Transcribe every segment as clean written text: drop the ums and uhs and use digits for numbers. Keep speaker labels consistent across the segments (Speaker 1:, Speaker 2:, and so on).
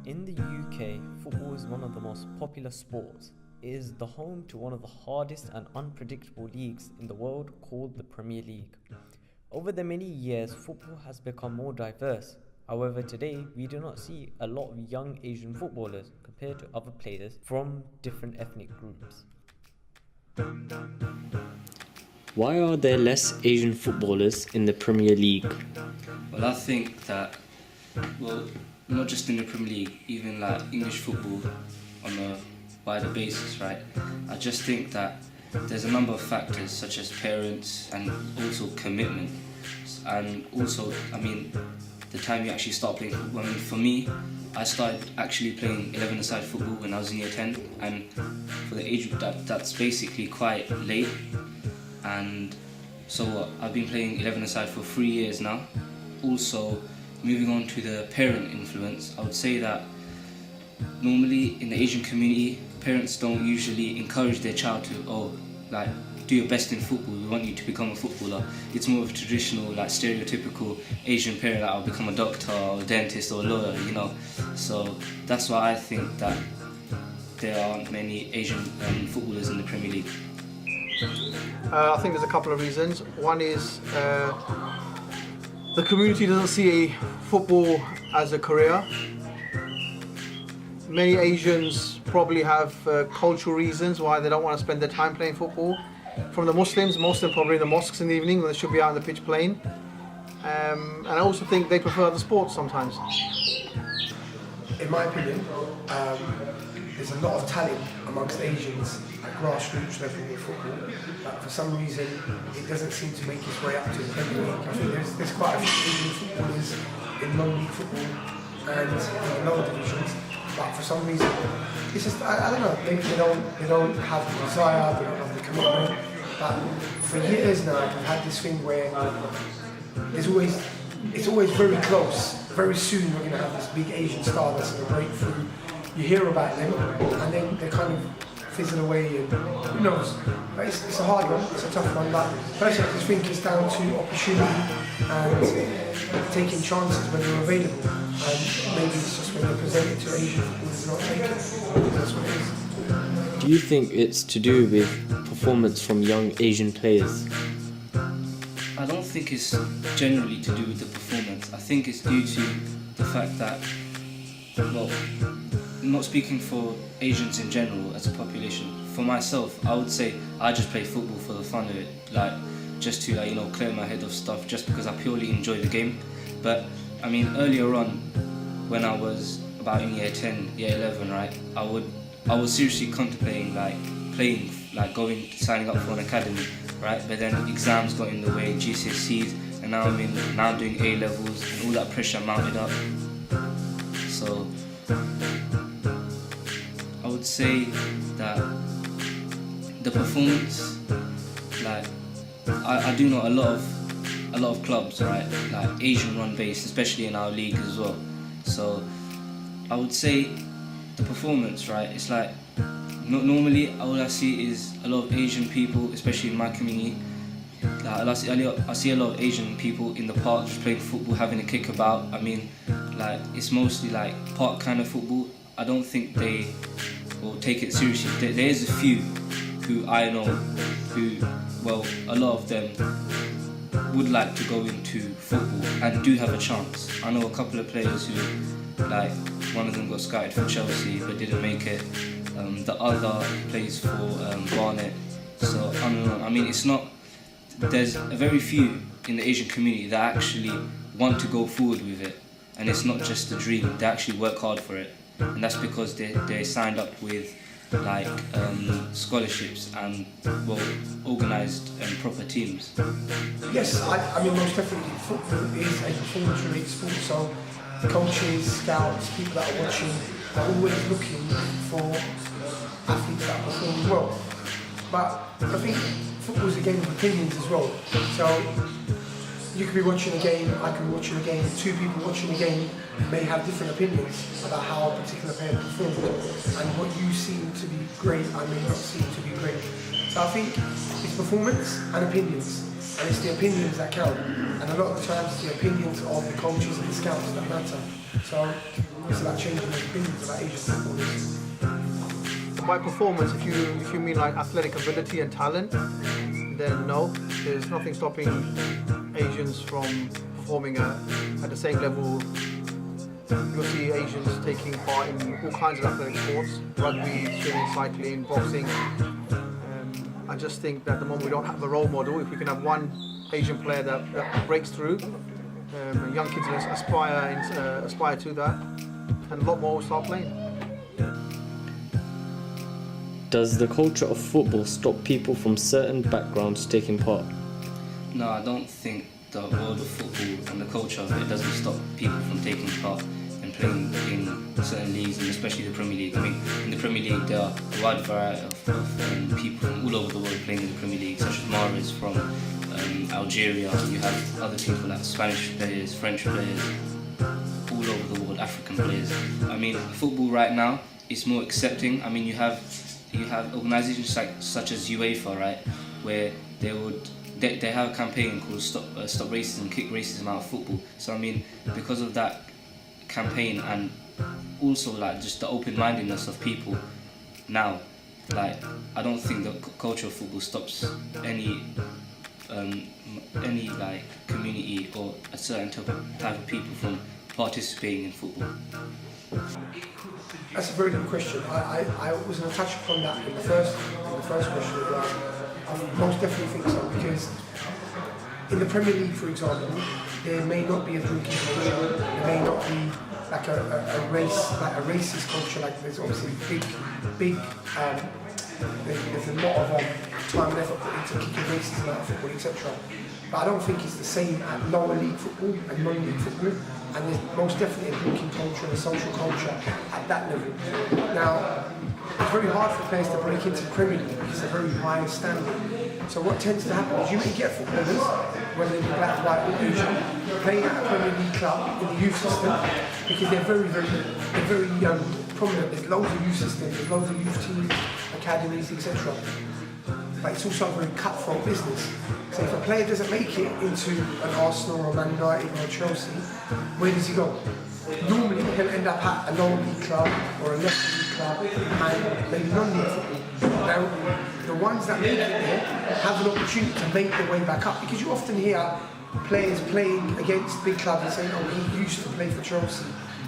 Speaker 1: In the UK, football is one of the most popular sports. It is the home to one of the hardest and unpredictable leagues in the world called the Premier League. Over the many years, football has become more diverse. However, today we do not see a lot of young Asian footballers compared to other players from different ethnic groups. Why are there less Asian footballers in the Premier League?
Speaker 2: Well, I think that, not just in the Premier League, even like English football on a wider basis, right? I just think that there's a number of factors such as parents and also commitment. And also, the time you actually start playing football. For me, I started actually playing 11-a-side football when I was in year 10, and for the age group that's basically quite late. And so I've been playing 11-a-side for 3 years now. Also, moving on to the parent influence, I would say that normally in the Asian community, parents don't usually encourage their child to, do your best in football, we want you to become a footballer. It's more of a traditional, stereotypical Asian parent, I'll become a doctor or a dentist or a lawyer, So that's why I think that there aren't many Asian footballers in the Premier League.
Speaker 3: I think there's a couple of reasons. One is the community doesn't see football as a career. Many Asians probably have cultural reasons why they don't want to spend their time playing football. From the Muslims, most of them probably in the mosques in the evening when they should be out on the pitch playing. And I also think they prefer other sports sometimes.
Speaker 4: In my opinion, there's a lot of talent amongst Asians at grassroots level in football, but for some reason it doesn't seem to make its way up to the Premier League. I think there's quite a few Asian footballers in non-league football and in the lower divisions, but for some reason it's just I don't know, maybe they don't have the desire, they don't have the commitment. But for years now we've had this thing where it's always very close. Very soon we're going to have this big Asian star that's going to break through. You hear about them, and then they kind of fizzle away, and who knows? But it's a hard one, it's a tough one. But personally, I just think it's down to opportunity and taking chances when they're available. And maybe it's just when they're presented to Asian footballers, they're not taking. That's what it is.
Speaker 1: Do you think it's to do with performance from young Asian players?
Speaker 2: I don't think it's generally to do with the performance. I think it's due to the fact that, I'm not speaking for Asians in general as a population. For myself, I would say I just play football for the fun of it, just to clear my head of stuff, just because I purely enjoy the game. But earlier on, when I was about in year 10, year 11, right, I was seriously contemplating signing up for an academy, right? But then exams got in the way, GCSEs, and now I'm doing A levels, and all that pressure mounted up. So I would say that the performance, I do know a lot of clubs, right, Asian run based, especially in our league as well. So I would say the performance, right, it's normally all I see is a lot of Asian people, especially in my community. I see a lot of Asian people in the park just playing football, having a kick about. It's mostly park kind of football. I don't think they will take it seriously. There is a few who I know a lot of them would like to go into football and do have a chance. I know a couple of players who, one of them got scouted for Chelsea but didn't make it. The other plays for Barnet. So it's not. There's a very few in the Asian community that actually want to go forward with it, and it's not just a dream. They actually work hard for it, and that's because they signed up with scholarships and organised and proper teams.
Speaker 4: Yes, most definitely football is a performance-related sport. So coaches, scouts, people that are watching are always looking for athletes that perform well. But I think football is a game of opinions as well. So you could be watching a game, I could be watching a game, two people watching a game may have different opinions about how a particular player performed, and what you seem to be great, I may not seem to be great. So I think it's performance and opinions. and it's the opinions that count. And a lot of the times, it's the opinions of the coaches and the scouts that matter. So it's about changing the opinions about Asian footballers.
Speaker 3: By performance, if you mean like athletic ability and talent, then no, there's nothing stopping Asians from performing at the same level. You'll see Asians taking part in all kinds of athletic sports: rugby, swimming, cycling, boxing. I just think that at the moment we don't have a role model. If we can have one Asian player that breaks through, young kids will aspire to that, and a lot more will start playing.
Speaker 1: Does the culture of football stop people from certain backgrounds taking part?
Speaker 2: No, I don't think the world of football and the culture of it doesn't stop people from taking part and playing in certain leagues, and especially the Premier League. I mean, in the Premier League there are a wide variety of people from all over the world playing in the Premier League, such as Mahrez from Algeria. You have other people like Spanish players, French players, all over the world, African players. I mean, football right now is more accepting. I mean, you have organisations such as UEFA, right, where they have a campaign called Stop Racism, Kick Racism Out of Football. So I mean, because of that campaign, and also like just the open-mindedness of people now, like I don't think the culture of football stops any like community or a certain type of people from participating in football.
Speaker 4: That's a very good question. I was going to touch upon that in the first question as well. I most definitely think so, because in the Premier League, for example, there may not be a drinking culture. There may not be like a racist culture. Like there's obviously big. There's a lot of time and effort put into kicking racism out of football, etc. But I don't think it's the same at lower league football and non-league football. And there's most definitely a drinking culture and a social culture at that level. Now, it's very hard for players to break into the Premier League because they're very high standard. So what tends to happen is you may get footballers, whether they be black, white or Asian, playing at a Premier League club in the youth system because they're very prominent. There's loads of youth systems, there's loads of youth teams, academies, etc. But it's also a very cutthroat business. So if a player doesn't make it into an Arsenal or a Man United or a Chelsea, where does he go? Normally he'll end up at a lower league club or a lesser league club and maybe non-league football. Now, the ones that make it there have an opportunity to make their way back up, because you often hear players playing against big clubs and saying, oh, he used to play for Chelsea,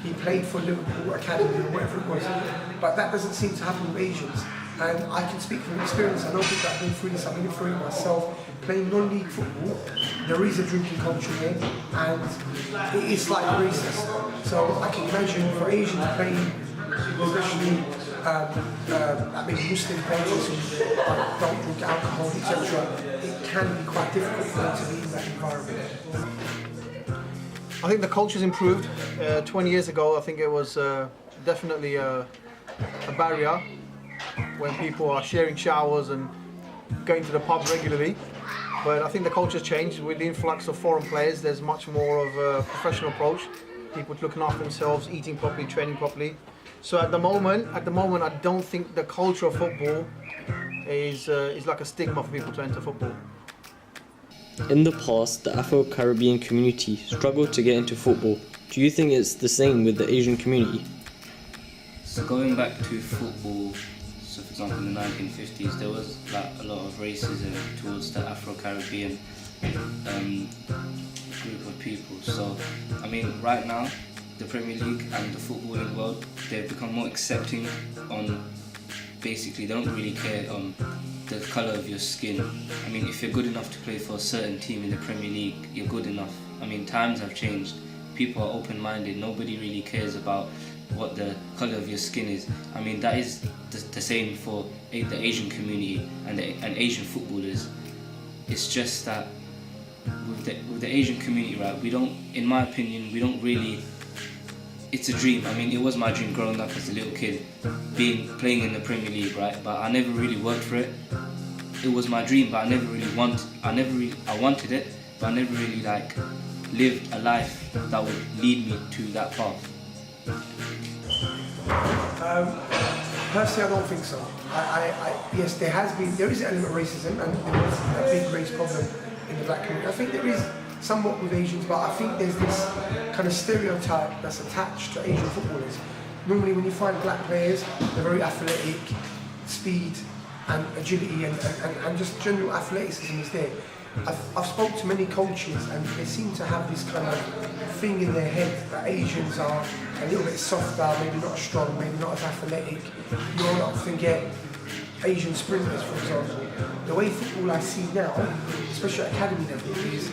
Speaker 4: he played for Liverpool Academy or whatever it was. But that doesn't seem to happen with Asians. And I can speak from experience. I know people that have been through this, I've been through it myself. Playing non-league football, there is a drinking culture here, and it is slightly racist. So I can imagine for Asians playing, especially maybe Muslim players who don't drink alcohol, etc., it can be quite difficult for them to be in that environment.
Speaker 3: I think the culture's improved. 20 years ago, I think it was definitely a barrier when people are sharing showers and going to the pub regularly. But I think the culture's changed. With the influx of foreign players, there's much more of a professional approach. People looking after themselves, eating properly, training properly. So at the moment, I don't think the culture of football is like a stigma for people to enter football.
Speaker 1: In the past, the Afro-Caribbean community struggled to get into football. Do you think it's the same with the Asian community?
Speaker 2: So going back to football, so for example in the 1950s there was like a lot of racism towards the Afro-Caribbean group of people. So I mean right now the Premier League and the footballing world, they've become more accepting on, basically they don't really care on the colour of your skin. I mean if you're good enough to play for a certain team in the Premier League, you're good enough. I mean times have changed, people are open-minded, nobody really cares about what the colour of your skin is. I mean that is the same for the Asian community and Asian footballers. It's just that with the Asian community, right, we don't, in my opinion, we don't really, it's a dream. I mean it was my dream growing up as a little kid, playing in the Premier League, right, but I never really worked for it. It was my dream, but I wanted it, but I never really like lived a life that would lead me to that path.
Speaker 4: Personally, I don't think so. Yes, there is an element of racism, and there was a big race problem in the black community. I think there is somewhat with Asians, but I think there's this kind of stereotype that's attached to Asian footballers. Normally when you find black players, they're very athletic, speed and agility and just general athleticism is there. I've spoke to many coaches and they seem to have this kind of thing in their head that Asians are a little bit softer, maybe not as strong, maybe not as athletic. You'll often get Asian sprinters, for example. The way football I see now, especially at academy level, is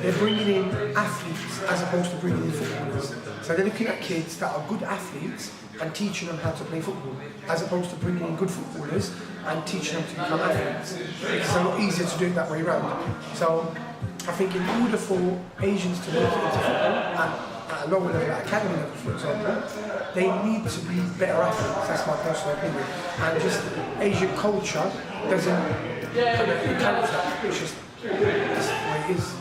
Speaker 4: they're bringing in athletes as opposed to bringing in footballers. So they're looking at kids that are good athletes and teaching them how to play football, as opposed to bringing in good footballers and teaching them to become athletes. It's a lot easier to do it that way around. So I think in order for Asians to make it into football at a lower level, at academy level for example, they need to be better athletes. That's my personal opinion. And just Asian culture doesn't encourage that. It's just that's the way it is.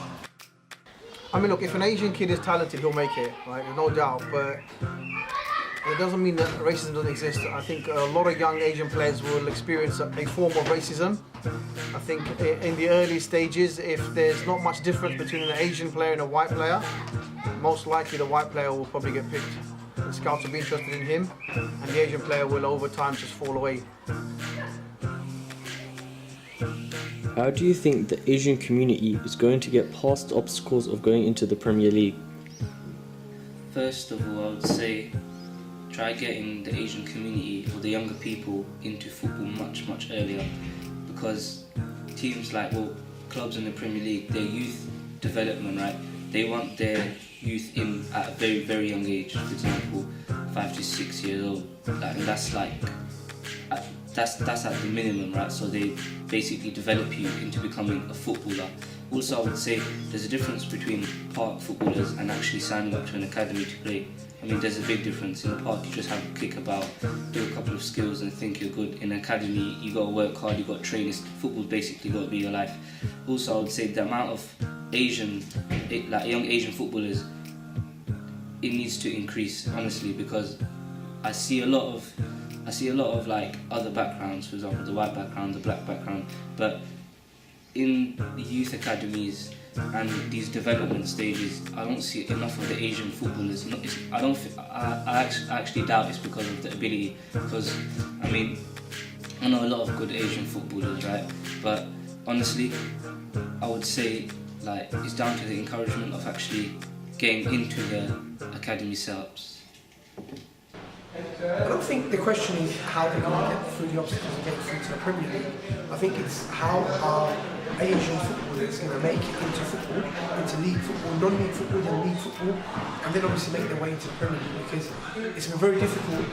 Speaker 3: I mean, look, if an Asian kid is talented, he'll make it, right? There's no doubt. But it doesn't mean that racism doesn't exist. I think a lot of young Asian players will experience a form of racism. I think in the early stages, if there's not much difference between an Asian player and a white player, most likely the white player will probably get picked. The scouts will be interested in him, and the Asian player will over time just fall away.
Speaker 5: How do you think the Asian community is going to get past the obstacles of going into the Premier League?
Speaker 2: First of all, I would say try getting the Asian community or the younger people into football much earlier, because teams like, well, clubs in the Premier League, their youth development, right? They want their youth in at a very young age. For example, 5 to 6 years old. And that's like that's at the minimum, right? So they basically develop you into becoming a footballer. Also, I would say there's a difference between park footballers and actually signing up to an academy to play. I mean, there's a big difference. In the park, you just have a kick about, do a couple of skills and think you're good. In an academy, you got to work hard, you got to train. Football basically got to be your life. Also, I would say the amount of young Asian footballers, it needs to increase, honestly, because I see a lot of like other backgrounds, for example, the white background, the black background, but in the youth academies and these development stages, I don't see enough of the Asian footballers. I actually doubt it's because of the ability, because I mean, I know a lot of good Asian footballers, right? But honestly, I would say like it's down to the encouragement of actually getting into the academy setups.
Speaker 4: I don't think the question is how they're going to get through the obstacles and get through to the Premier League. I think it's how are Asian footballers going to make it into football, into league football, non-league football, then league football, and then obviously make their way into the Premier League, because it's been very difficult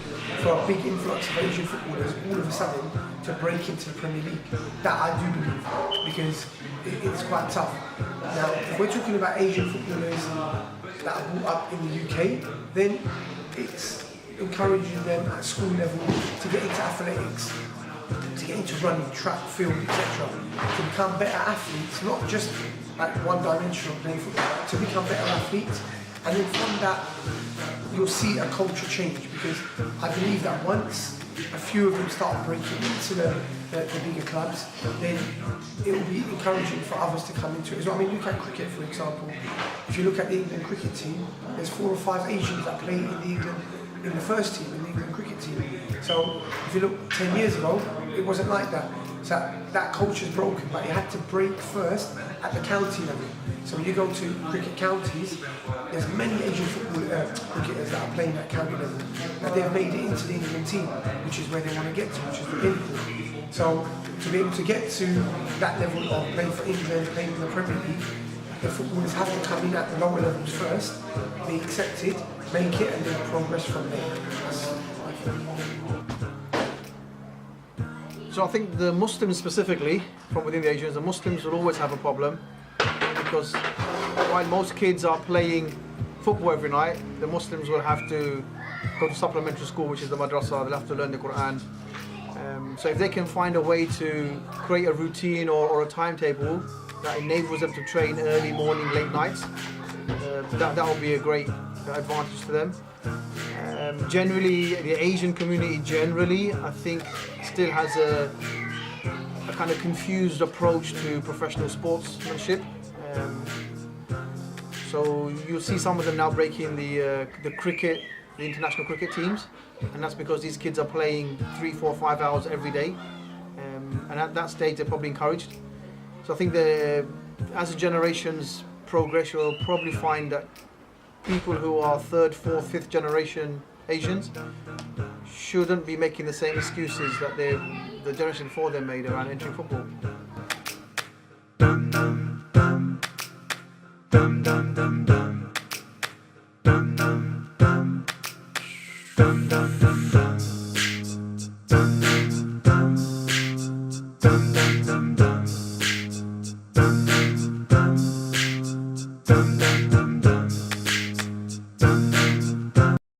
Speaker 4: for a big influx of Asian footballers all of a sudden to break into the Premier League. That I do believe, because it's quite tough. Now, if we're talking about Asian footballers that are brought up in the UK, then it's encouraging them at school level to get into athletics, to get into running, track, field, etc. To become better athletes, not just like one-dimensional playing football, to become better athletes. And then from that, you'll see a culture change, because I believe that once a few of them start breaking into the bigger clubs, then it will be encouraging for others to come into it as well. I mean, look at cricket, for example. If you look at the England cricket team, there's 4 or 5 Asians that play in the first team, in the England cricket team. So if you look 10 years ago, it wasn't like that. So that culture's broken, but it had to break first at the county level. So when you go to cricket counties, there's many Asian cricketers that are playing at county level. Now they've made it into the England team, which is where they want to get to, which is the pinnacle. So to be able to get to that level of playing for England, playing in the Premier League, the footballers have to come in at the lower levels first, be accepted, make it, and then progress from there.
Speaker 3: So I think the Muslims specifically, from within the Asians, the Muslims will always have a problem, because while most kids are playing football every night, the Muslims will have to go to supplementary school, which is the madrasa. They'll have to learn the Quran. So if they can find a way to create a routine or a timetable that enables them to train early morning, late nights, that will be a great advantage to them. Generally, the Asian community I think still has a kind of confused approach to professional sportsmanship. So you'll see some of them now breaking the cricket, the international cricket teams, and that's because these kids are playing 3, 4, 5 hours every day, and at that stage they're probably encouraged. So I think as the generations progress, you'll probably find that people who are 3rd, 4th, 5th generation Asians shouldn't be making the same excuses that the generation before them made around entering football.